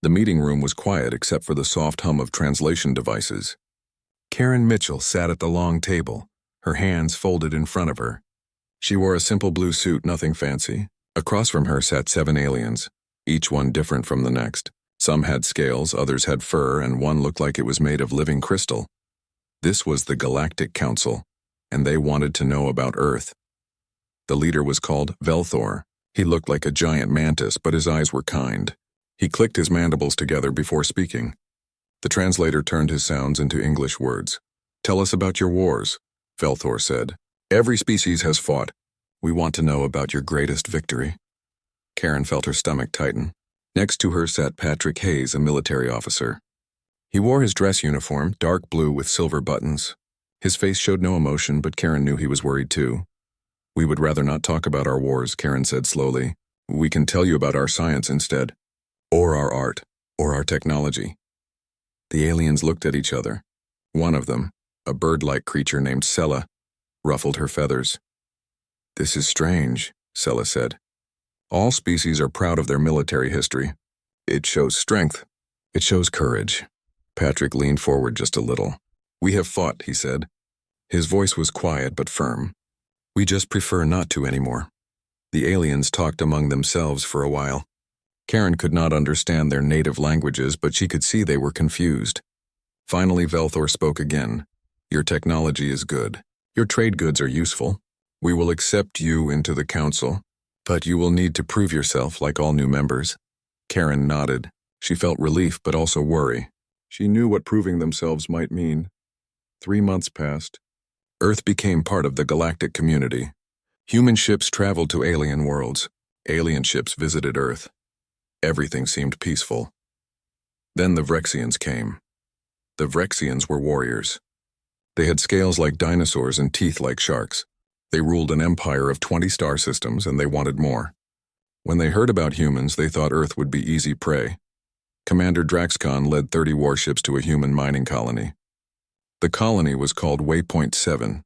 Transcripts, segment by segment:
The meeting room was quiet except for the soft hum of translation devices. Karen Mitchell sat at the long table, her hands folded in front of her. She wore a simple blue suit, nothing fancy. Across from her sat 7 aliens, each one different from the next. Some had scales, others had fur, and one looked like it was made of living crystal. This was the Galactic Council, and they wanted to know about Earth. The leader was called Velthor. He looked like a giant mantis, but his eyes were kind. He clicked his mandibles together before speaking. The translator turned his sounds into English words. "Tell us about your wars," Velthor said. "Every species has fought. We want to know about your greatest victory." Karen felt her stomach tighten. Next to her sat Patrick Hayes, a military officer. He wore his dress uniform, dark blue with silver buttons. His face showed no emotion, but Karen knew he was worried too. "We would rather not talk about our wars," Karen said slowly. "We can tell you about our science instead. Or our art. Or our technology." The aliens looked at each other. One of them, a bird-like creature named Sella, ruffled her feathers. "This is strange," Sella said. "All species are proud of their military history. It shows strength. It shows courage." Patrick leaned forward just a little. "We have fought," he said. His voice was quiet but firm. "We just prefer not to anymore." The aliens talked among themselves for a while. Karen could not understand their native languages, but she could see they were confused. Finally, Velthor spoke again. "Your technology is good. Your trade goods are useful. We will accept you into the council, but you will need to prove yourself like all new members." Karen nodded. She felt relief but also worry. She knew what proving themselves might mean. 3 months passed. Earth became part of the galactic community. Human ships traveled to alien worlds. Alien ships visited Earth. Everything seemed peaceful. Then the Vrexians came. The Vrexians were warriors. They had scales like dinosaurs and teeth like sharks. They ruled an empire of 20 star systems, and they wanted more. When they heard about humans, they thought Earth would be easy prey. Commander Draxcon led 30 warships to a human mining colony. The colony was called Waypoint 7.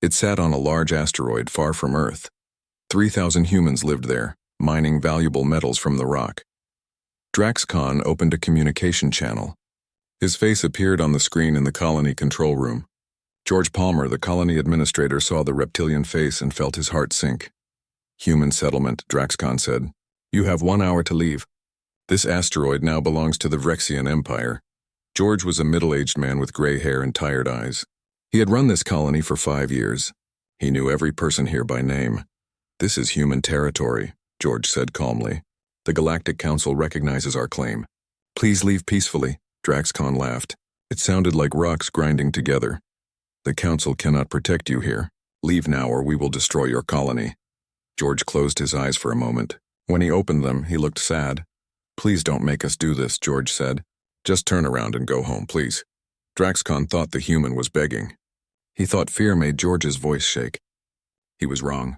It sat on a large asteroid far from Earth. 3,000 humans lived there, mining valuable metals from the rock. Draxcon opened a communication channel. His face appeared on the screen in the colony control room. George Palmer, the colony administrator, saw the reptilian face and felt his heart sink. "Human settlement," Draxcon said. "You have 1 hour to leave. This asteroid now belongs to the Vrexian Empire." George was a middle-aged man with gray hair and tired eyes. He had run this colony for 5 years. He knew every person here by name. "This is human territory," George said calmly. "The Galactic Council recognizes our claim." "Please leave peacefully," Draxcon laughed. It sounded like rocks grinding together. "The Council cannot protect you here. Leave now or we will destroy your colony." George closed his eyes for a moment. When he opened them, he looked sad. "Please don't make us do this," George said. "Just turn around and go home, please." Draxcon thought the human was begging. He thought fear made George's voice shake. He was wrong.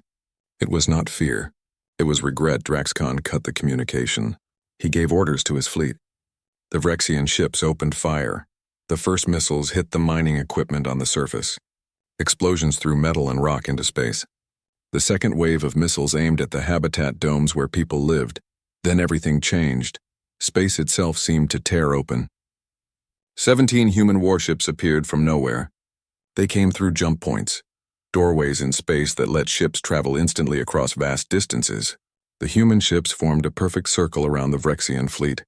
It was not fear. It was regret. Draxcon cut the communication. He gave orders to his fleet. The Vrexian ships opened fire. The first missiles hit the mining equipment on the surface. Explosions threw metal and rock into space. The second wave of missiles aimed at the habitat domes where people lived. Then everything changed. Space itself seemed to tear open. 17 human warships appeared from nowhere. They came through jump points, doorways in space that let ships travel instantly across vast distances. The human ships formed a perfect circle around the Vrexian fleet.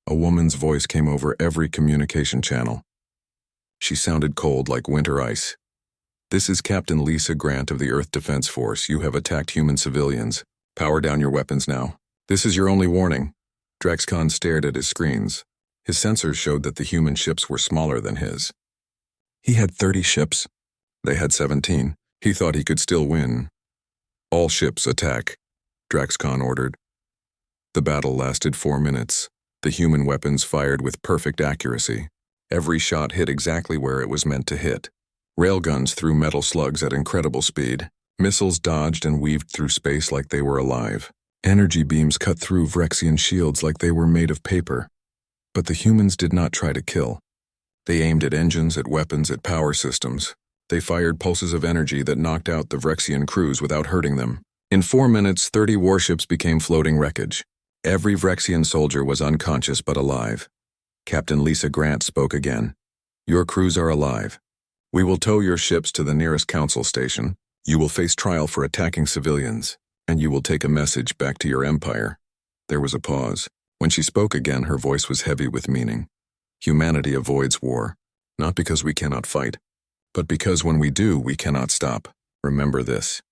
A woman's voice came over every communication channel. She sounded cold like winter ice. "This is Captain Lisa Grant of the Earth Defense Force. You have attacked human civilians. Power down your weapons now. This is your only warning." Draxcon stared at his screens. His sensors showed that the human ships were smaller than his. He had 30 ships. They had 17. He thought he could still win. "All ships attack," Draxcon ordered. The battle lasted 4 minutes. The human weapons fired with perfect accuracy. Every shot hit exactly where it was meant to hit. Railguns threw metal slugs at incredible speed. Missiles dodged and weaved through space like they were alive. Energy beams cut through Vrexian shields like they were made of paper. But the humans did not try to kill. They aimed at engines, at weapons, at power systems. They fired pulses of energy that knocked out the Vrexian crews without hurting them. In 4 minutes, 30 warships became floating wreckage. Every Vrexian soldier was unconscious but alive. Captain Lisa Grant spoke again. Your crews are alive. We will tow your ships to the nearest council station. You will face trial for attacking civilians, and you will take a message back to your empire. There was a pause. When she spoke again, her voice was heavy with meaning. Humanity avoids war, not because we cannot fight, but because when we do, we cannot stop. Remember this.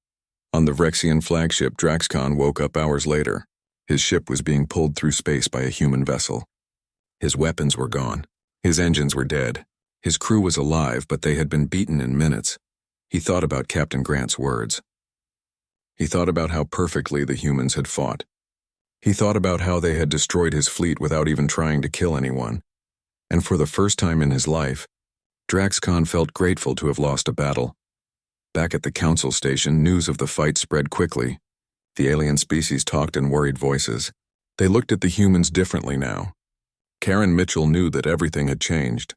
On the Vrexian flagship, Draxcon woke up hours later. His ship was being pulled through space by a human vessel. His weapons were gone. His engines were dead. His crew was alive, but they had been beaten in minutes. He thought about Captain Grant's words. He thought about how perfectly the humans had fought. He thought about how they had destroyed his fleet without even trying to kill anyone. And for the first time in his life, Draxcon felt grateful to have lost a battle. Back at the council station, news of the fight spread quickly. The alien species talked in worried voices. They looked at the humans differently now. Karen Mitchell knew that everything had changed.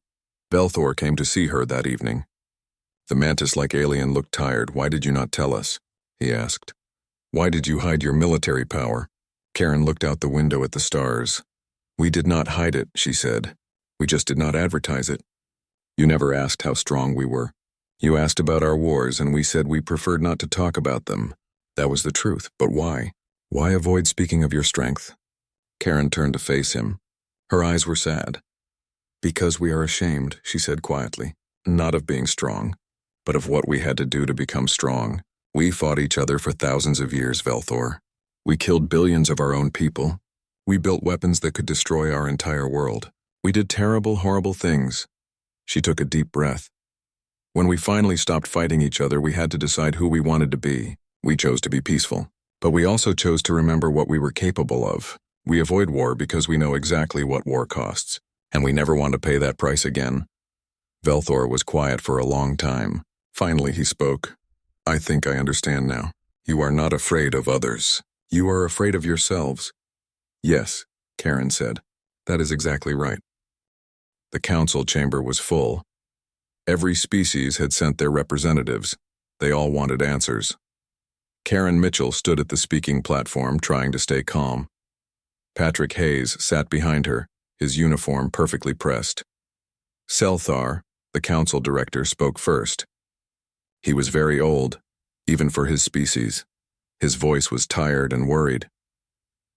Belthor came to see her that evening. The mantis-like alien looked tired. Why did you not tell us? He asked. Why did you hide your military power? Karen looked out the window at the stars. We did not hide it, she said. We just did not advertise it. You never asked how strong we were. You asked about our wars, and we said we preferred not to talk about them. That was the truth, but why? Why avoid speaking of your strength? Karen turned to face him. Her eyes were sad. Because we are ashamed, she said quietly. Not of being strong, but of what we had to do to become strong. We fought each other for thousands of years, Velthor. We killed billions of our own people. We built weapons that could destroy our entire world. We did terrible, horrible things. She took a deep breath. When we finally stopped fighting each other, we had to decide who we wanted to be. We chose to be peaceful. But we also chose to remember what we were capable of. We avoid war because we know exactly what war costs, and we never want to pay that price again. Velthor was quiet for a long time. Finally he spoke. I think I understand now. You are not afraid of others. You are afraid of yourselves. Yes, Karen said. That is exactly right. The council chamber was full. Every species had sent their representatives. They all wanted answers. Karen Mitchell stood at the speaking platform, trying to stay calm. Patrick Hayes sat behind her, his uniform perfectly pressed. Selthar, the council director, spoke first. He was very old, even for his species. His voice was tired and worried.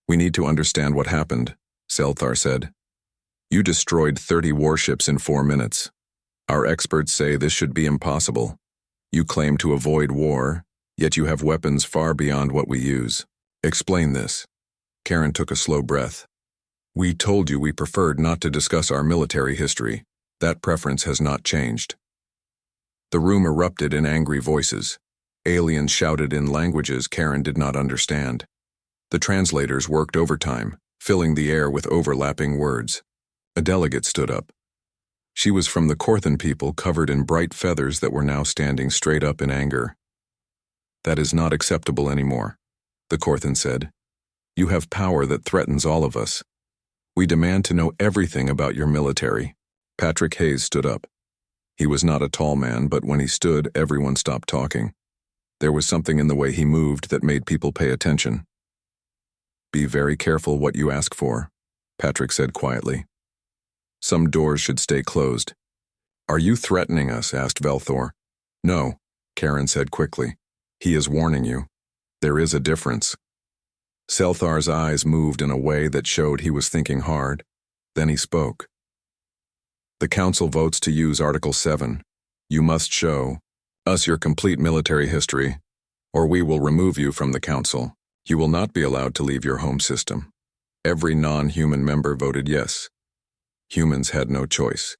We need to understand what happened, Selthar said. You destroyed 30 warships in 4 minutes. Our experts say this should be impossible. You claim to avoid war, yet you have weapons far beyond what we use. Explain this. Karen took a slow breath. We told you we preferred not to discuss our military history. That preference has not changed. The room erupted in angry voices. Aliens shouted in languages Karen did not understand. The translators worked overtime, filling the air with overlapping words. A delegate stood up. She was from the Korthan people, covered in bright feathers that were now standing straight up in anger. That is not acceptable anymore, the Korthan said. You have power that threatens all of us. We demand to know everything about your military. Patrick Hayes stood up. He was not a tall man, but when he stood, everyone stopped talking. There was something in the way he moved that made people pay attention. Be very careful what you ask for, Patrick said quietly. Some doors should stay closed. Are you threatening us? Asked Velthor. No, Karen said quickly. He is warning you. There is a difference. Selthar's eyes moved in a way that showed he was thinking hard. Then he spoke. The Council votes to use Article 7. You must show us your complete military history, or we will remove you from the Council. You will not be allowed to leave your home system. Every non-human member voted yes. Humans had no choice.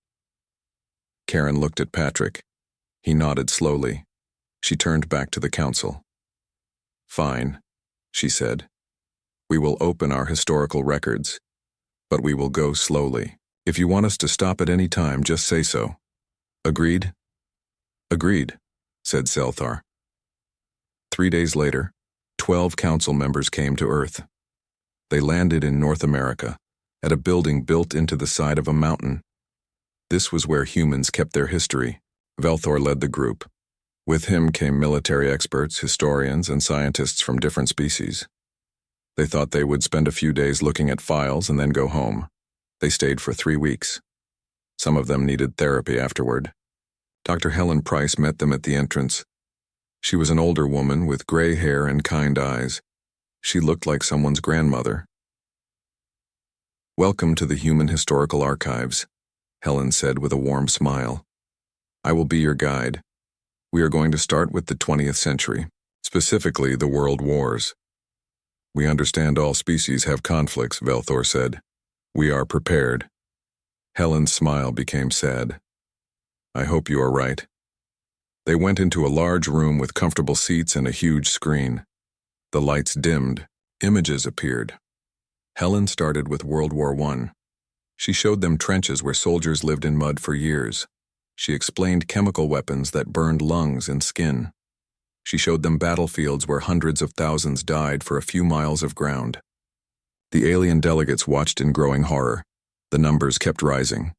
Karen looked at Patrick. He nodded slowly. She turned back to the Council. Fine, she said. We will open our historical records, but we will go slowly. If you want us to stop at any time, just say so. Agreed? Agreed, said Selthar. 3 days later, 12 council members came to Earth. They landed in North America, at a building built into the side of a mountain. This was where humans kept their history. Velthor led the group. With him came military experts, historians, and scientists from different species. They thought they would spend a few days looking at files and then go home. They stayed for 3 weeks. Some of them needed therapy afterward. Dr. Helen Price met them at the entrance. She was an older woman with gray hair and kind eyes. She looked like someone's grandmother. "Welcome to the Human Historical Archives," Helen said with a warm smile. "I will be your guide. We are going to start with the 20th century, specifically the World Wars." "We understand all species have conflicts," Velthor said. "We are prepared." Helen's smile became sad. "I hope you are right." They went into a large room with comfortable seats and a huge screen. The lights dimmed. Images appeared. Helen started with World War I. She showed them trenches where soldiers lived in mud for years. She explained chemical weapons that burned lungs and skin. She showed them battlefields where hundreds of thousands died for a few miles of ground. The alien delegates watched in growing horror. The numbers kept rising.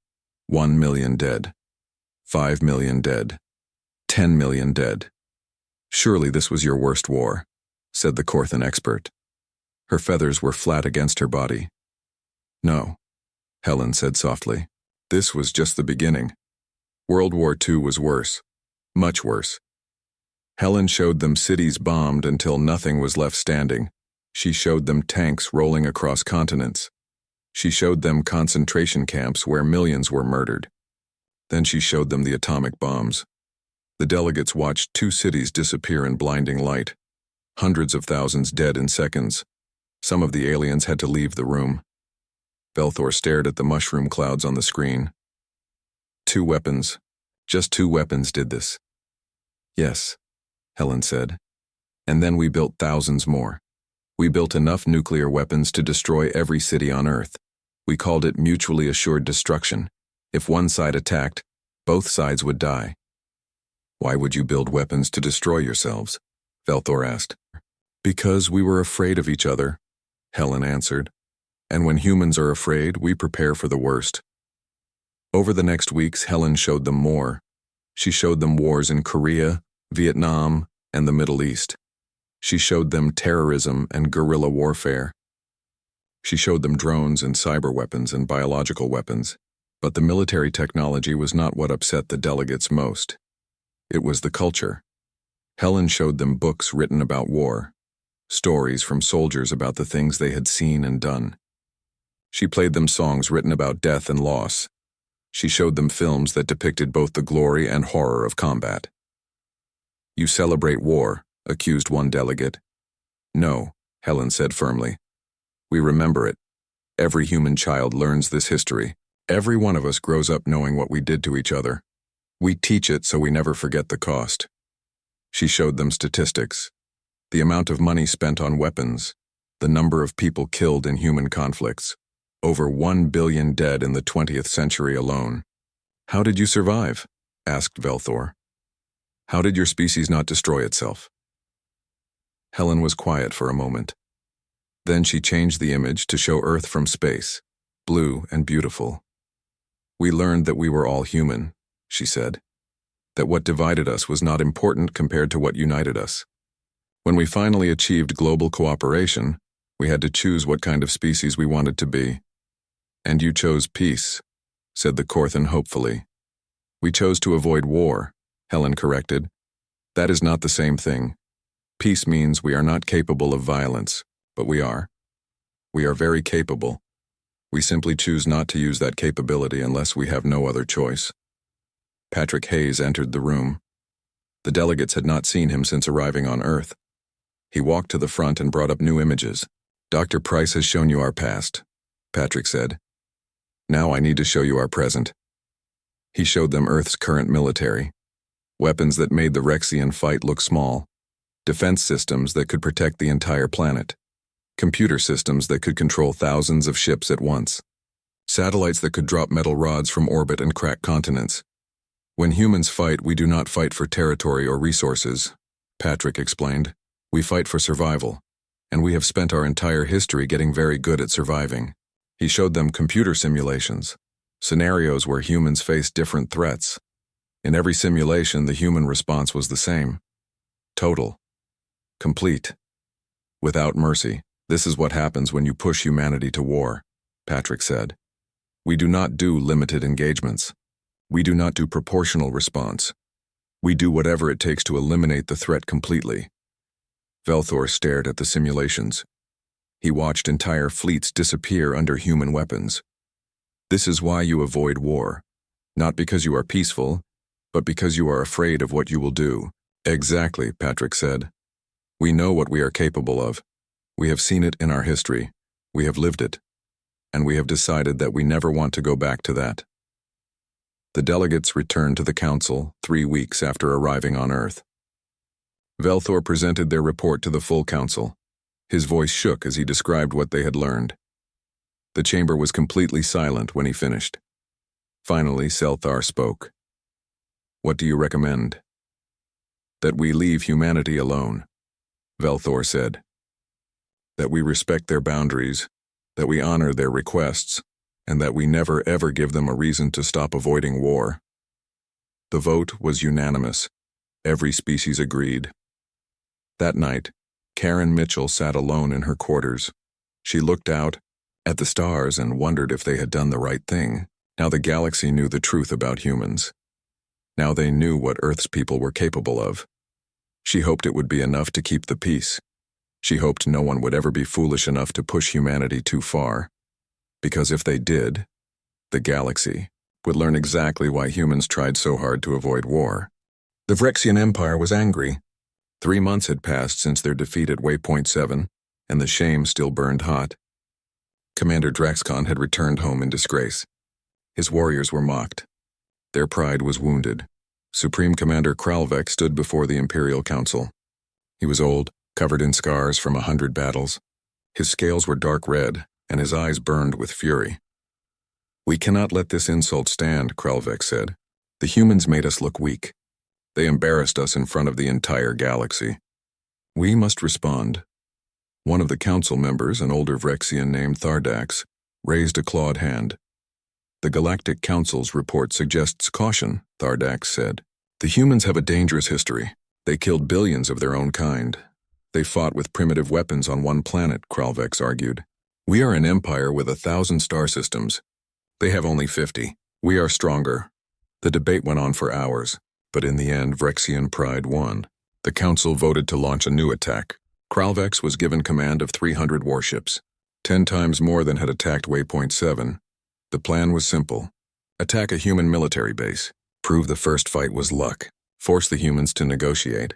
1 million dead. 5 million dead. 10 million dead. "Surely this was your worst war," said the Korthan expert. Her feathers were flat against her body. "No," Helen said softly. "This was just the beginning. World War II was worse. Much worse." Helen showed them cities bombed until nothing was left standing. She showed them tanks rolling across continents. She showed them concentration camps where millions were murdered. Then she showed them the atomic bombs. The delegates watched 2 cities disappear in blinding light. Hundreds of thousands dead in seconds. Some of the aliens had to leave the room. Velthor stared at the mushroom clouds on the screen. 2 weapons. Just 2 weapons did this. "Yes," Helen said. "And then we built thousands more. We built enough nuclear weapons to destroy every city on Earth. We called it mutually assured destruction. If one side attacked, both sides would die." "Why would you build weapons to destroy yourselves?" Velthor asked. "Because we were afraid of each other," Helen answered. "And when humans are afraid, we prepare for the worst." Over the next weeks, Helen showed them more. She showed them wars in Korea, Vietnam, and the Middle East. She showed them terrorism and guerrilla warfare. She showed them drones and cyber weapons and biological weapons. But the military technology was not what upset the delegates most. It was the culture. Helen showed them books written about war, stories from soldiers about the things they had seen and done. She played them songs written about death and loss. She showed them films that depicted both the glory and horror of combat. "You celebrate war," accused one delegate. "No," Helen said firmly. "We remember it. Every human child learns this history. Every one of us grows up knowing what we did to each other. We teach it so we never forget the cost." She showed them statistics. The amount of money spent on weapons, the number of people killed in human conflicts. Over 1 billion dead in the 20th century alone. "How did you survive?" asked Velthor. "How did your species not destroy itself?" Helen was quiet for a moment. Then she changed the image to show Earth from space, blue and beautiful. "We learned that we were all human," she said. "That what divided us was not important compared to what united us. When we finally achieved global cooperation, we had to choose what kind of species we wanted to be. And you chose peace," said the Korthan hopefully. "We chose to avoid war," Helen corrected. "That is not the same thing. Peace means we are not capable of violence, but we are. We are very capable. We simply choose not to use that capability unless we have no other choice." Patrick Hayes entered the room. The delegates had not seen him since arriving on Earth. He walked to the front and brought up new images. "Dr. Price has shown you our past," Patrick said. "Now I need to show you our present." He showed them Earth's current military. Weapons that made the Rexian fight look small. Defense systems that could protect the entire planet. Computer systems that could control thousands of ships at once. Satellites that could drop metal rods from orbit and crack continents. "When humans fight, we do not fight for territory or resources," Patrick explained. "We fight for survival, and we have spent our entire history getting very good at surviving." He showed them computer simulations, scenarios where humans faced different threats. In every simulation, the human response was the same. Total. Complete. Without mercy. This is what happens when you push humanity to war, Patrick said. We do not do limited engagements. We do not do proportional response. We do whatever it takes to eliminate the threat completely. Velthor stared at the simulations. He watched entire fleets disappear under human weapons. This is why you avoid war. Not because you are peaceful, but because you are afraid of what you will do. Exactly, Patrick said. We know what we are capable of. We have seen it in our history. We have lived it. And we have decided that we never want to go back to that. The delegates returned to the council 3 weeks after arriving on Earth. Velthor presented their report to the full council. His voice shook as he described what they had learned. The chamber was completely silent when he finished. Finally, Selthar spoke. What do you recommend? That we leave humanity alone, Velthor said. That we respect their boundaries, that we honor their requests, and that we never ever give them a reason to stop avoiding war. The vote was unanimous. Every species agreed. That night, Karen Mitchell sat alone in her quarters. She looked out at the stars and wondered if they had done the right thing. Now the galaxy knew the truth about humans. Now they knew what Earth's people were capable of. She hoped it would be enough to keep the peace. She hoped no one would ever be foolish enough to push humanity too far. Because if they did, the galaxy would learn exactly why humans tried so hard to avoid war. The Vrexian Empire was angry. 3 months had passed since their defeat at Waypoint 7, and the shame still burned hot. Commander Draxcon had returned home in disgrace. His warriors were mocked. Their pride was wounded. Supreme Commander Kralvek stood before the Imperial Council. He was old, covered in scars from 100 battles. His scales were dark red, and his eyes burned with fury. We cannot let this insult stand, Kralvek said. The humans made us look weak. They embarrassed us in front of the entire galaxy. We must respond. One of the council members, an older Vrexian named Thardax, raised a clawed hand. The Galactic Council's report suggests caution, Thardax said. The humans have a dangerous history. They killed billions of their own kind. They fought with primitive weapons on one planet, Kralvex argued. We are an empire with 1,000 star systems. They have only 50. We are stronger. The debate went on for hours, but in the end, Vrexian pride won. The council voted to launch a new attack. Kralvex was given command of 300 warships, 10 times more than had attacked Waypoint 7. The plan was simple. Attack a human military base. Prove the first fight was luck. Force the humans to negotiate.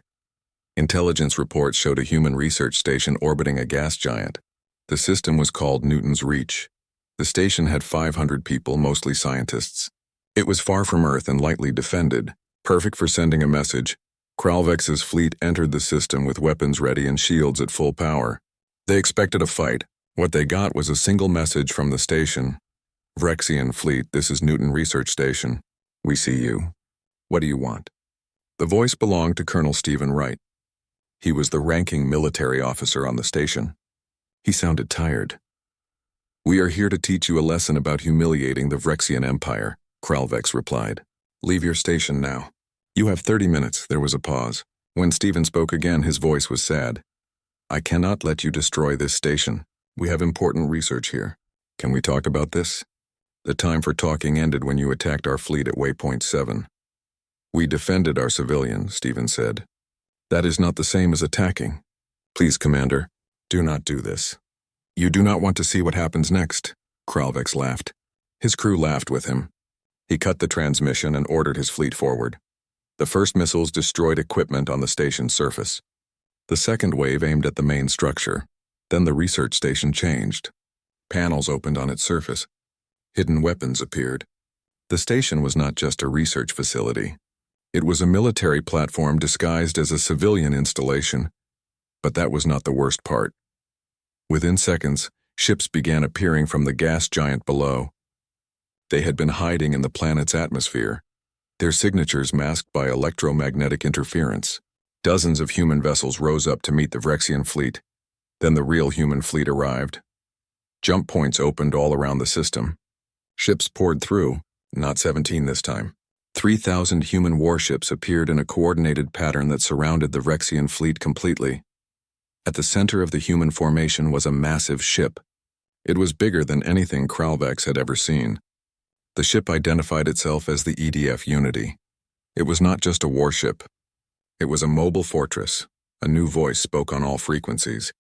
Intelligence reports showed a human research station orbiting a gas giant. The system was called Newton's Reach. The station had 500 people, mostly scientists. It was far from Earth and lightly defended, perfect for sending a message. Kralvex's fleet entered the system with weapons ready and shields at full power. They expected a fight. What they got was a single message from the station. Vrexian fleet, this is Newton Research Station. We see you. What do you want? The voice belonged to Colonel Stephen Wright. He was the ranking military officer on the station. He sounded tired. We are here to teach you a lesson about humiliating the Vrexian Empire, Kralvex replied. Leave your station now. You have 30 minutes. There was a pause. When Stephen spoke again, his voice was sad. I cannot let you destroy this station. We have important research here. Can we talk about this? The time for talking ended when you attacked our fleet at Waypoint 7. We defended our civilians, Stephen said. That is not the same as attacking. Please, Commander, do not do this. You do not want to see what happens next, Kralvex laughed. His crew laughed with him. He cut the transmission and ordered his fleet forward. The first missiles destroyed equipment on the station's surface. The second wave aimed at the main structure. Then the research station changed. Panels opened on its surface. Hidden weapons appeared. The station was not just a research facility. It was a military platform disguised as a civilian installation. But that was not the worst part. Within seconds, ships began appearing from the gas giant below. They had been hiding in the planet's atmosphere, their signatures masked by electromagnetic interference. Dozens of human vessels rose up to meet the Vrexian fleet. Then the real human fleet arrived. Jump points opened all around the system. Ships poured through, not 17 this time. 3,000 human warships appeared in a coordinated pattern that surrounded the Vrexian fleet completely. At the center of the human formation was a massive ship. It was bigger than anything Kralvex had ever seen. The ship identified itself as the EDF Unity. It was not just a warship. It was a mobile fortress. A new voice spoke on all frequencies.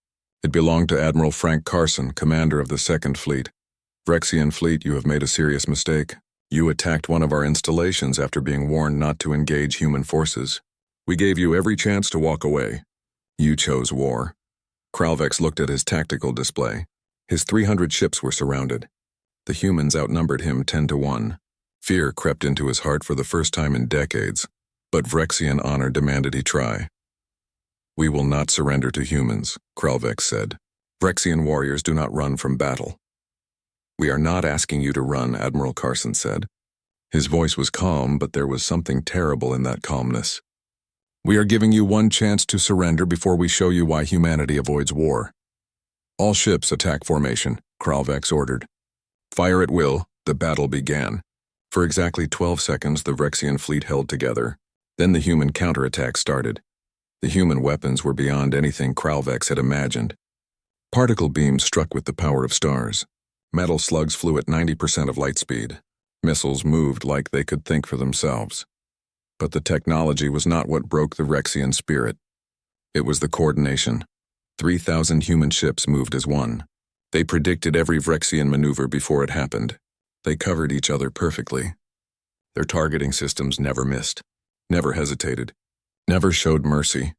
It belonged to Admiral Frank Carson, commander of the Second Fleet. Vrexian Fleet, you have made a serious mistake. You attacked one of our installations after being warned not to engage human forces. We gave you every chance to walk away. You chose war. Kralvex looked at his tactical display. His 300 ships were surrounded. The humans outnumbered him 10-1. Fear crept into his heart for the first time in decades, but Vrexian honor demanded he try. We will not surrender to humans, Kralvex said. Vrexian warriors do not run from battle. We are not asking you to run, Admiral Carson said. His voice was calm, but there was something terrible in that calmness. We are giving you one chance to surrender before we show you why humanity avoids war. All ships attack formation, Kralvex ordered. Fire at will, the battle began. For exactly 12 seconds, the Vrexian fleet held together. Then the human counterattack started. The human weapons were beyond anything Kralvex had imagined. Particle beams struck with the power of stars. Metal slugs flew at 90% of light speed. Missiles moved like they could think for themselves. But the technology was not what broke the Vrexian spirit. It was the coordination. 3,000 human ships moved as one. They predicted every Vrexian maneuver before it happened. They covered each other perfectly. Their targeting systems never missed, never hesitated, never showed mercy.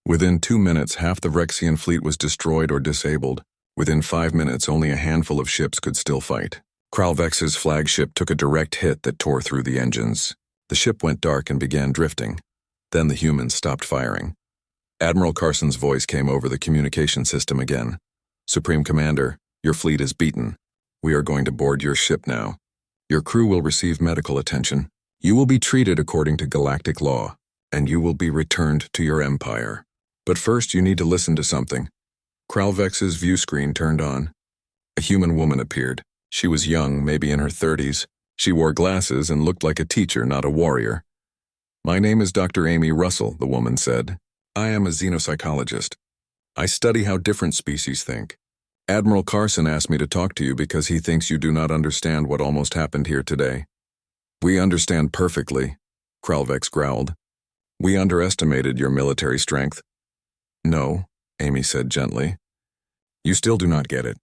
Within 2 minutes, half the Vrexian fleet was destroyed or disabled. Within 5 minutes, only a handful of ships could still fight. Kralvex's flagship took a direct hit that tore through the engines. The ship went dark and began drifting. Then the humans stopped firing. Admiral Carson's voice came over the communication system again. Supreme Commander, your fleet is beaten. We are going to board your ship now. Your crew will receive medical attention. You will be treated according to galactic law, and you will be returned to your empire. But first you need to listen to something. Kralvex's view screen turned on. A human woman appeared. She was young, maybe in her 30s. She wore glasses and looked like a teacher, not a warrior. My name is Dr. Amy Russell, the woman said. I am a xenopsychologist. I study how different species think. Admiral Carson asked me to talk to you because he thinks you do not understand what almost happened here today. We understand perfectly, Kralvex growled. We underestimated your military strength. No, Amy said gently. You still do not get it.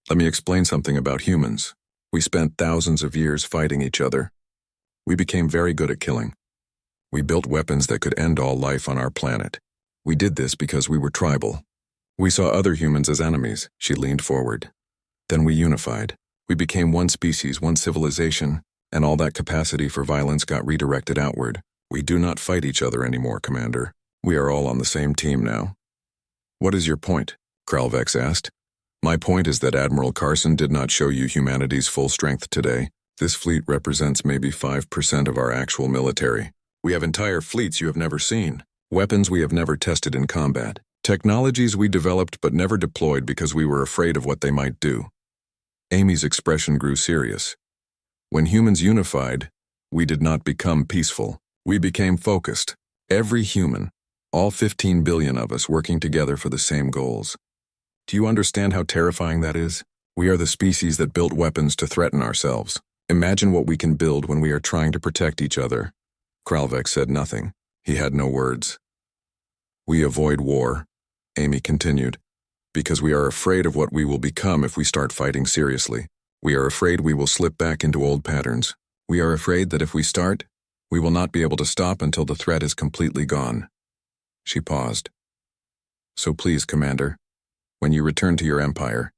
Let me explain something about humans. We spent thousands of years fighting each other. We became very good at killing. We built weapons that could end all life on our planet. We did this because we were tribal. We saw other humans as enemies, she leaned forward. Then we unified. We became one species, one civilization, and all that capacity for violence got redirected outward. We do not fight each other anymore, Commander. We are all on the same team now. What is your point? Kralvex asked. My point is that Admiral Carson did not show you humanity's full strength today. This fleet represents maybe 5% of our actual military. We have entire fleets you have never seen. Weapons we have never tested in combat. Technologies we developed but never deployed because we were afraid of what they might do. Amy's expression grew serious. When humans unified, we did not become peaceful. We became focused. Every human, all 15 billion of us working together for the same goals. Do you understand how terrifying that is? We are the species that built weapons to threaten ourselves. Imagine what we can build when we are trying to protect each other. Kralvex said nothing. He had no words. We avoid war, Amy continued, because we are afraid of what we will become if we start fighting seriously. We are afraid we will slip back into old patterns. We are afraid that if we start, we will not be able to stop until the threat is completely gone. She paused. So please, Commander, when you return to your empire,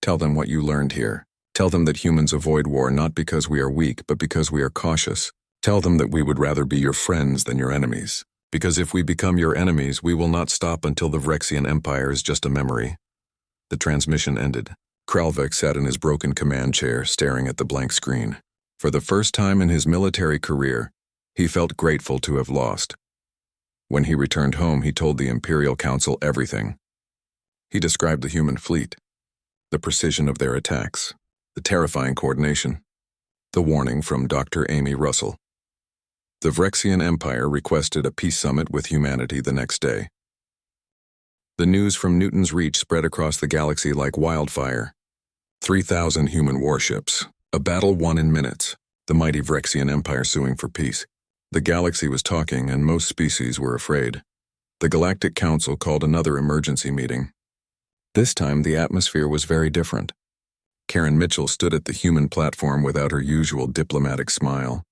tell them what you learned here. Tell them that humans avoid war not because we are weak, but because we are cautious. Tell them that we would rather be your friends than your enemies. Because if we become your enemies, we will not stop until the Vrexian Empire is just a memory. The transmission ended. Kralvex sat in his broken command chair, staring at the blank screen. For the first time in his military career, he felt grateful to have lost. When he returned home, he told the Imperial Council everything. He described the human fleet, the precision of their attacks, the terrifying coordination, the warning from Dr. Amy Russell. The Vrexian Empire requested a peace summit with humanity the next day. The news from Newton's Reach spread across the galaxy like wildfire. 3,000 human warships. A battle won in minutes. The mighty Vrexian Empire suing for peace. The galaxy was talking, and most species were afraid. The Galactic Council called another emergency meeting. This time, the atmosphere was very different. Karen Mitchell stood at the human platform without her usual diplomatic smile.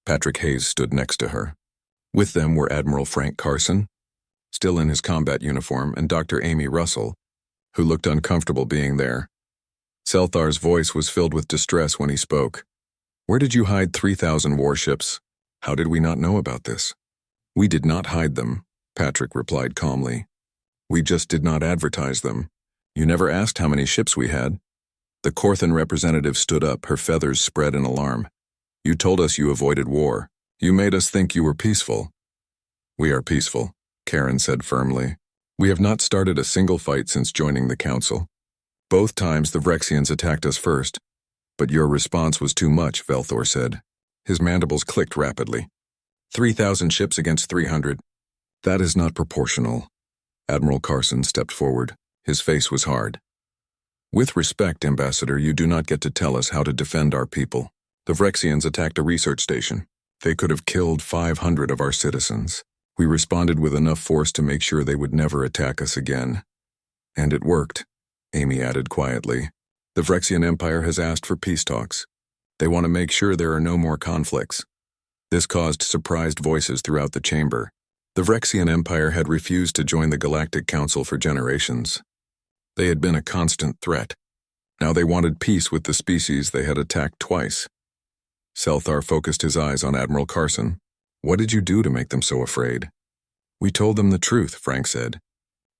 Patrick Hayes stood next to her. With them were Admiral Frank Carson, still in his combat uniform, and Dr. Amy Russell, who looked uncomfortable being there. Selthar's voice was filled with distress when he spoke. "Where did you hide 3,000 warships? How did we not know about this?" "We did not hide them," Patrick replied calmly. "We just did not advertise them. You never asked how many ships we had." The Corthan representative stood up, her feathers spread in alarm. "You told us you avoided war. You made us think you were peaceful." "We are peaceful," Karen said firmly. "We have not started a single fight since joining the council. Both times the Vrexians attacked us first. But your response was too much," Velthor said. His mandibles clicked rapidly. 3,000 ships against 300. "That is not proportional." Admiral Carson stepped forward. His face was hard. "With respect, Ambassador, you do not get to tell us how to defend our people. The Vrexians attacked a research station. They could have killed 500 of our citizens. We responded with enough force to make sure they would never attack us again. And it worked," Amy added quietly. "The Vrexian Empire has asked for peace talks. They want to make sure there are no more conflicts." This caused surprised voices throughout the chamber. The Vrexian Empire had refused to join the Galactic Council for generations. They had been a constant threat. Now they wanted peace with the species they had attacked twice. Selthar focused his eyes on Admiral Carson. "What did you do to make them so afraid?" "We told them the truth," Frank said.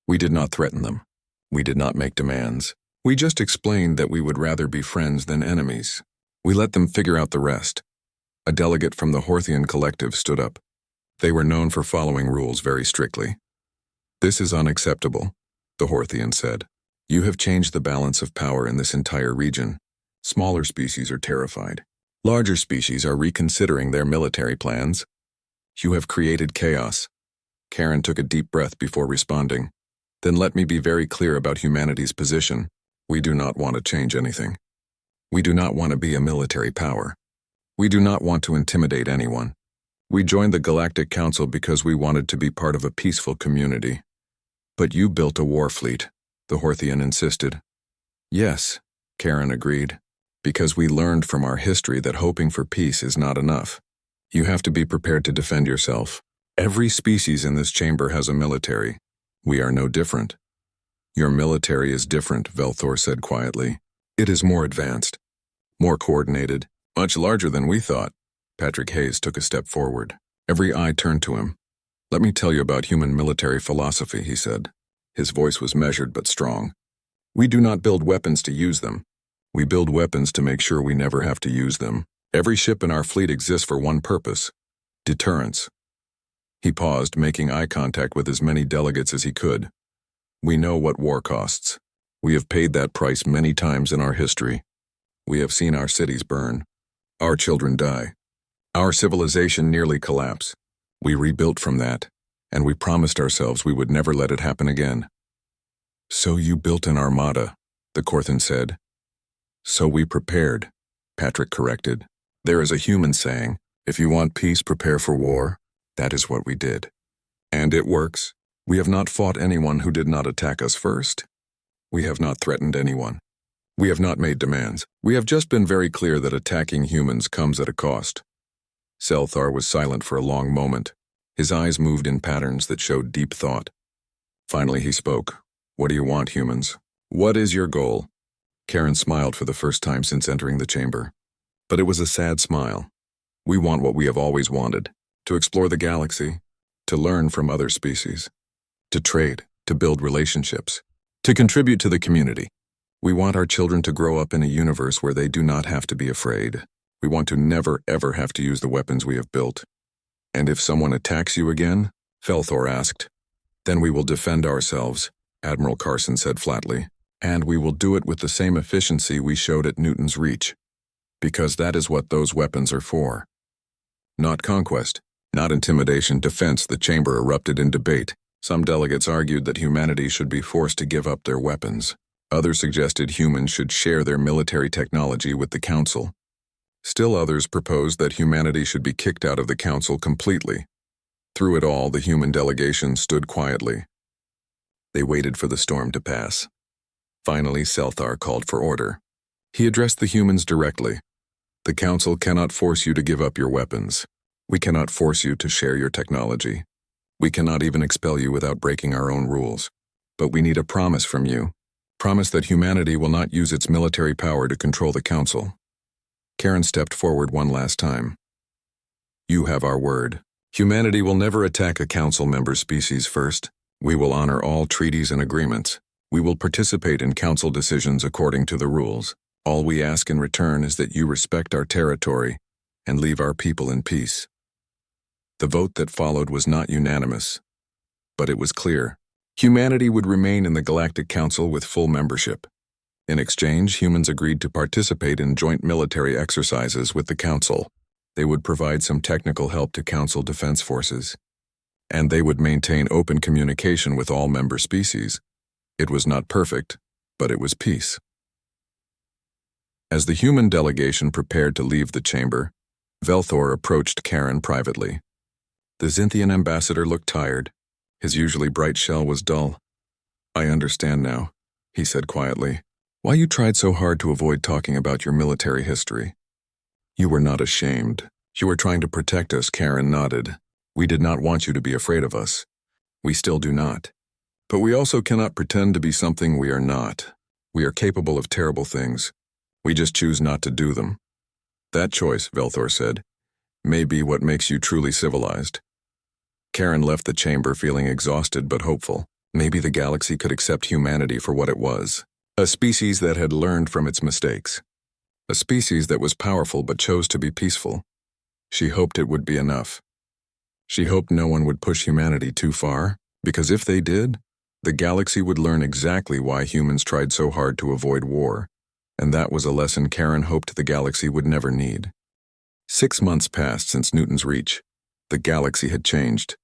"We did not threaten them. We did not make demands. We just explained that we would rather be friends than enemies. We let them figure out the rest." A delegate from the Horthian collective stood up. They were known for following rules very strictly. "This is unacceptable," the Horthian said. "You have changed the balance of power in this entire region. Smaller species are terrified. Larger species are reconsidering their military plans. You have created chaos." Karen took a deep breath before responding. "Then let me be very clear about humanity's position. We do not want to change anything. We do not want to be a military power. We do not want to intimidate anyone. We joined the Galactic Council because we wanted to be part of a peaceful community." "But you built a war fleet," the Horthian insisted. "Yes," Karen agreed, "because we learned from our history that hoping for peace is not enough. You have to be prepared to defend yourself. Every species in this chamber has a military. We are no different." "Your military is different," Velthor said quietly. "It is more advanced, more coordinated, much larger than we thought." Patrick Hayes took a step forward. Every eye turned to him. "Let me tell you about human military philosophy," he said. His voice was measured but strong. "We do not build weapons to use them. We build weapons to make sure we never have to use them. Every ship in our fleet exists for one purpose: deterrence." He paused, making eye contact with as many delegates as he could. "We know what war costs. We have paid that price many times in our history. We have seen our cities burn. Our children die. Our civilization nearly collapse. We rebuilt from that, and we promised ourselves we would never let it happen again." "So you built an armada," the Corthan said. "So we prepared," Patrick corrected. "There is a human saying, if you want peace, prepare for war. That is what we did. And it works. We have not fought anyone who did not attack us first. We have not threatened anyone. We have not made demands. We have just been very clear that attacking humans comes at a cost." Selthar was silent for a long moment. His eyes moved in patterns that showed deep thought. Finally he spoke. "What do you want, humans? What is your goal?" Karen smiled for the first time since entering the chamber. But it was a sad smile. "We want what we have always wanted: to explore the galaxy, to learn from other species, to trade, to build relationships, to contribute to the community. We want our children to grow up in a universe where they do not have to be afraid. We want to never, ever have to use the weapons we have built." "And if someone attacks you again?" Velthor asked. "Then we will defend ourselves," Admiral Carson said flatly. "And we will do it with the same efficiency we showed at Newton's Reach. Because that is what those weapons are for. Not conquest, not intimidation, defense." The chamber erupted in debate. Some delegates argued that humanity should be forced to give up their weapons. Others suggested humans should share their military technology with the Council. Still others proposed that humanity should be kicked out of the Council completely. Through it all, the human delegation stood quietly. They waited for the storm to pass. Finally, Selthar called for order. He addressed the humans directly. The Council cannot force you to give up your weapons. We cannot force you to share your technology. We cannot even expel you without breaking our own rules. But we need a promise from you. Promise that humanity will not use its military power to control the Council. Karen stepped forward one last time. You have our word. Humanity will never attack a Council member species first. We will honor all treaties and agreements. We will participate in Council decisions according to the rules. All we ask in return is that you respect our territory and leave our people in peace. The vote that followed was not unanimous, but it was clear. Humanity would remain in the Galactic Council with full membership. In exchange, humans agreed to participate in joint military exercises with the Council. They would provide some technical help to Council defense forces, and they would maintain open communication with all member species. It was not perfect, but it was peace. As the human delegation prepared to leave the chamber, Velthor approached Karen privately. The Xinthian ambassador looked tired. His usually bright shell was dull. I understand now, he said quietly, why you tried so hard to avoid talking about your military history. You were not ashamed. You were trying to protect us, Karen nodded. We did not want you to be afraid of us. We still do not. But we also cannot pretend to be something we are not. We are capable of terrible things. We just choose not to do them. That choice, Velthor said, may be what makes you truly civilized. Karen left the chamber feeling exhausted but hopeful. Maybe the galaxy could accept humanity for what it was. A species that had learned from its mistakes. A species that was powerful but chose to be peaceful. She hoped it would be enough. She hoped no one would push humanity too far, because if they did, the galaxy would learn exactly why humans tried so hard to avoid war, and that was a lesson Karen hoped the galaxy would never need. 6 months passed since Newton's reach. The galaxy had changed.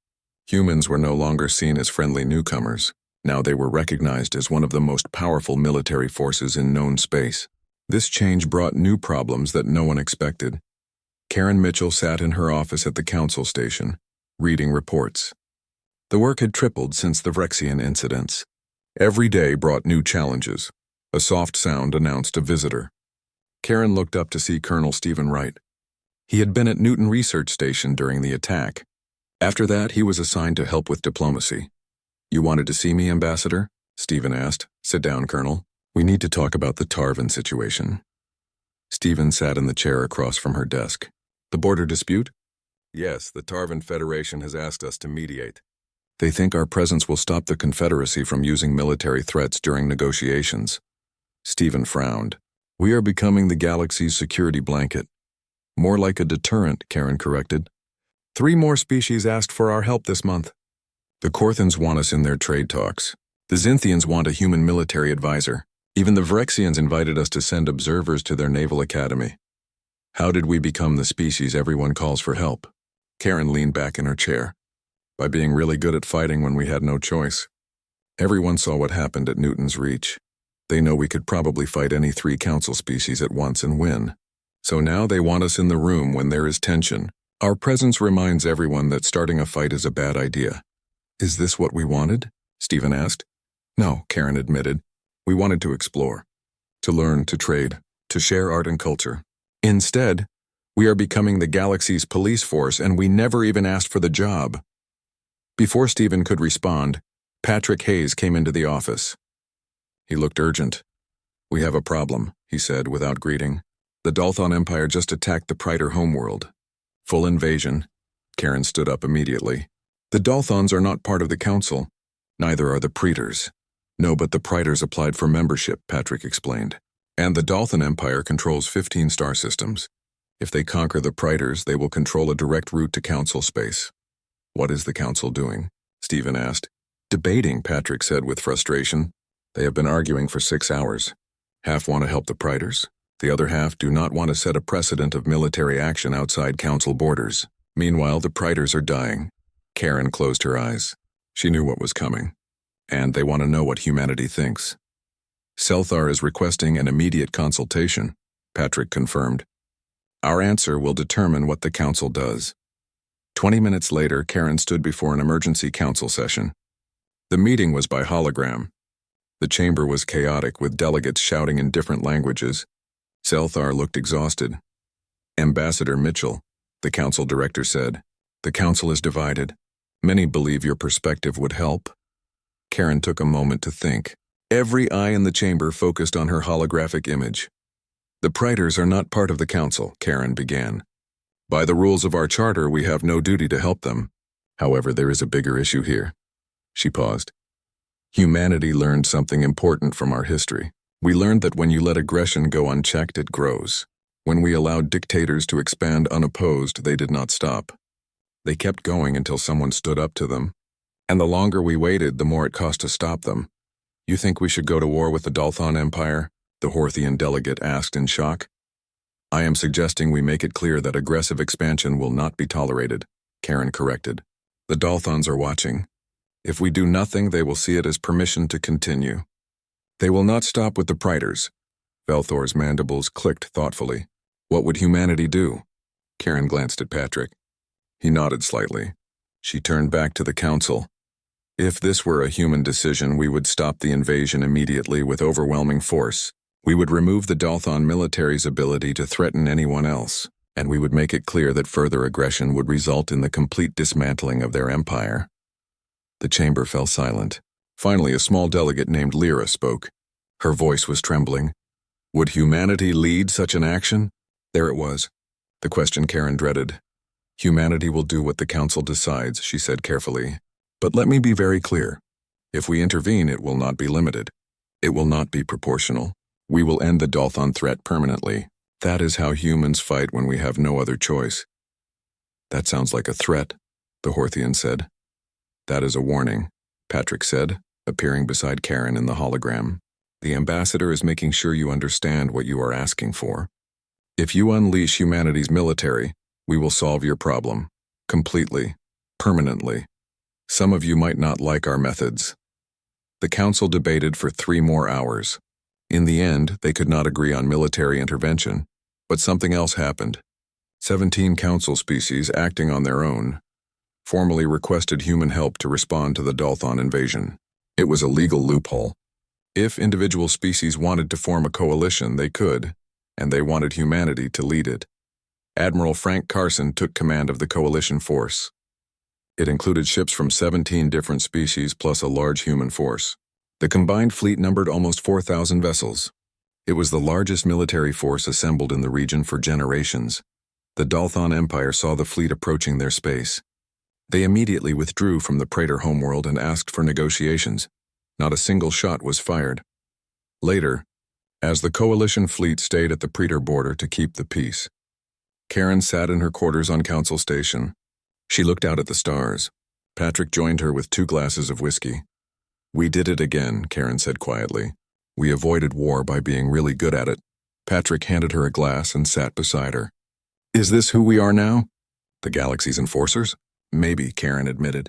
Humans were no longer seen as friendly newcomers. Now they were recognized as one of the most powerful military forces in known space. This change brought new problems that no one expected. Karen Mitchell sat in her office at the Council station, reading reports. The work had tripled since the Vrexian incidents. Every day brought new challenges. A soft sound announced a visitor. Karen looked up to see Colonel Stephen Wright. He had been at Newton Research Station during the attack. After that, he was assigned to help with diplomacy. You wanted to see me, Ambassador? Stephen asked. Sit down, Colonel. We need to talk about the Tarvin situation. Stephen sat in the chair across from her desk. The border dispute? Yes, the Tarvin Federation has asked us to mediate. They think our presence will stop the Confederacy from using military threats during negotiations. Stephen frowned. We are becoming the galaxy's security blanket. More like a deterrent, Karen corrected. 3 more species asked for our help this month. The Korthans want us in their trade talks. The Xinthians want a human military advisor. Even the Vrexians invited us to send observers to their naval academy. How did we become the species everyone calls for help? Karen leaned back in her chair. By being really good at fighting when we had no choice. Everyone saw what happened at Newton's Reach. They know we could probably fight any 3 council species at once and win. So now they want us in the room when there is tension. Our presence reminds everyone that starting a fight is a bad idea. Is this what we wanted? Stephen asked. No, Karen admitted. We wanted to explore, to learn, to trade, to share art and culture. Instead, we are becoming the galaxy's police force, and we never even asked for the job. Before Stephen could respond, Patrick Hayes came into the office. He looked urgent. We have a problem, he said without greeting. The Dalthon Empire just attacked the Praetor homeworld. Full invasion. Karen stood up immediately. The Dalthons are not part of the council. Neither are the Praetors. No, but the Praetors applied for membership, Patrick explained. And the Dalthon Empire controls 15 star systems. If they conquer the Praetors, they will control a direct route to council space. What is the council doing? Stephen asked. Debating, Patrick said with frustration. They have been arguing for 6 hours. Half want to help the Praetors. The other half do not want to set a precedent of military action outside council borders. Meanwhile, the Praetors are dying. Karen closed her eyes. She knew what was coming, and they want to know what humanity thinks. Selthar is requesting an immediate consultation, Patrick confirmed. Our answer will determine what the council does. 20 minutes later, Karen stood before an emergency council session. The meeting was by hologram. The chamber was chaotic, with delegates shouting in different languages. Selthar looked exhausted. Ambassador Mitchell, the council director, said, "The council is divided. Many believe your perspective would help." Karen took a moment to think. Every eye in the chamber focused on her holographic image. "The Priters are not part of the council," Karen began. "By the rules of our charter, we have no duty to help them. However, there is a bigger issue here." She paused. "Humanity learned something important from our history. We learned that when you let aggression go unchecked, it grows. When we allowed dictators to expand unopposed, they did not stop. They kept going until someone stood up to them. And the longer we waited, the more it cost to stop them. You think we should go to war with the Dalthon Empire?" the Horthian delegate asked in shock. "I am suggesting we make it clear that aggressive expansion will not be tolerated," Karen corrected. "The Dalthons are watching. If we do nothing, they will see it as permission to continue. They will not stop with the Priters." Velthor's mandibles clicked thoughtfully. "What would humanity do?" Karen glanced at Patrick. He nodded slightly. She turned back to the council. "If this were a human decision, we would stop the invasion immediately with overwhelming force. We would remove the Dalthon military's ability to threaten anyone else, and we would make it clear that further aggression would result in the complete dismantling of their empire." The chamber fell silent. Finally, a small delegate named Lyra spoke. Her voice was trembling. "Would humanity lead such an action?" There it was, the question Karen dreaded. "Humanity will do what the council decides," she said carefully. "But let me be very clear. If we intervene, it will not be limited. It will not be proportional. We will end the Dalthon threat permanently. That is how humans fight when we have no other choice." "That sounds like a threat," the Horthian said. "That is a warning," Patrick said, appearing beside Karen in the hologram. "The ambassador is making sure you understand what you are asking for. If you unleash humanity's military, we will solve your problem. Completely. Permanently. Some of you might not like our methods." The council debated for 3 more hours. In the end, they could not agree on military intervention, but something else happened. 17 council species, acting on their own, formally requested human help to respond to the Dalthon invasion. It was a legal loophole. If individual species wanted to form a coalition, they could, and they wanted humanity to lead it. Admiral Frank Carson took command of the coalition force. It included ships from 17 different species plus a large human force. The combined fleet numbered almost 4,000 vessels. It was the largest military force assembled in the region for generations. The Dalthon Empire saw the fleet approaching their space. They immediately withdrew from the Praetor homeworld and asked for negotiations. Not a single shot was fired. Later, as the coalition fleet stayed at the Praetor border to keep the peace, Karen sat in her quarters on Council Station. She looked out at the stars. Patrick joined her with 2 glasses of whiskey. "We did it again," Karen said quietly. "We avoided war by being really good at it." Patrick handed her a glass and sat beside her. "Is this who we are now? The galaxy's enforcers?" "Maybe," Karen admitted.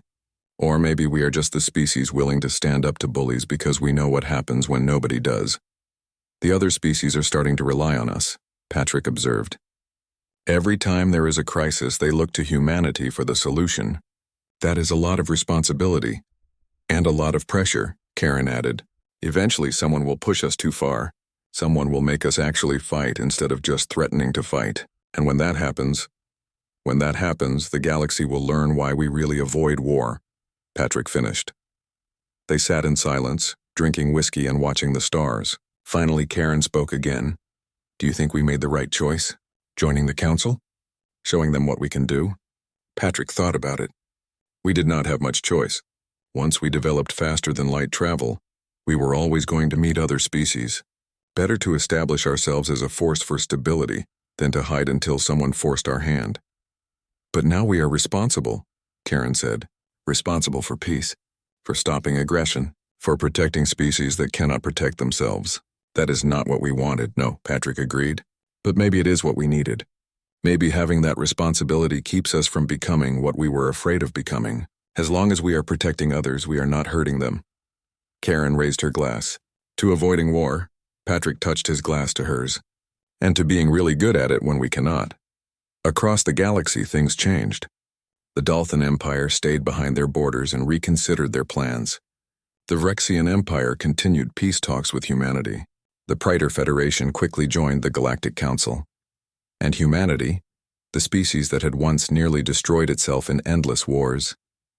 "Or maybe we are just the species willing to stand up to bullies because we know what happens when nobody does." "The other species are starting to rely on us," Patrick observed. "Every time there is a crisis, they look to humanity for the solution. That is a lot of responsibility. And a lot of pressure," Karen added. "Eventually someone will push us too far. Someone will make us actually fight instead of just threatening to fight. And when that happens, the galaxy will learn why we really avoid war," Patrick finished. They sat in silence, drinking whiskey and watching the stars. Finally, Karen spoke again. "Do you think we made the right choice? Joining the council? Showing them what we can do?" Patrick thought about it. "We did not have much choice. Once we developed faster than light travel, we were always going to meet other species. Better to establish ourselves as a force for stability than to hide until someone forced our hand." "But now we are responsible," Karen said. "Responsible for peace, for stopping aggression, for protecting species that cannot protect themselves." "That is not what we wanted," no, Patrick agreed. "But maybe it is what we needed. Maybe having that responsibility keeps us from becoming what we were afraid of becoming." As long as we are protecting others, we are not hurting them. Karen raised her glass. To avoiding war, Patrick touched his glass to hers. And to being really good at it when we cannot. Across the galaxy, things changed. The Dalthan Empire stayed behind their borders and reconsidered their plans. The Rexian Empire continued peace talks with humanity. The Praetor Federation quickly joined the Galactic Council. And humanity, the species that had once nearly destroyed itself in endless wars,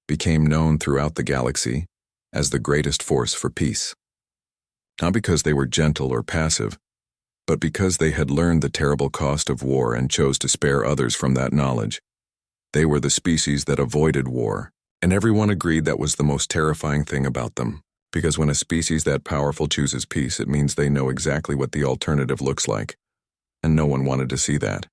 became known throughout the galaxy as the greatest force for peace. Not because they were gentle or passive, but because they had learned the terrible cost of war and chose to spare others from that knowledge. They were the species that avoided war, and everyone agreed that was the most terrifying thing about them, because when a species that powerful chooses peace, it means they know exactly what the alternative looks like, and no one wanted to see that.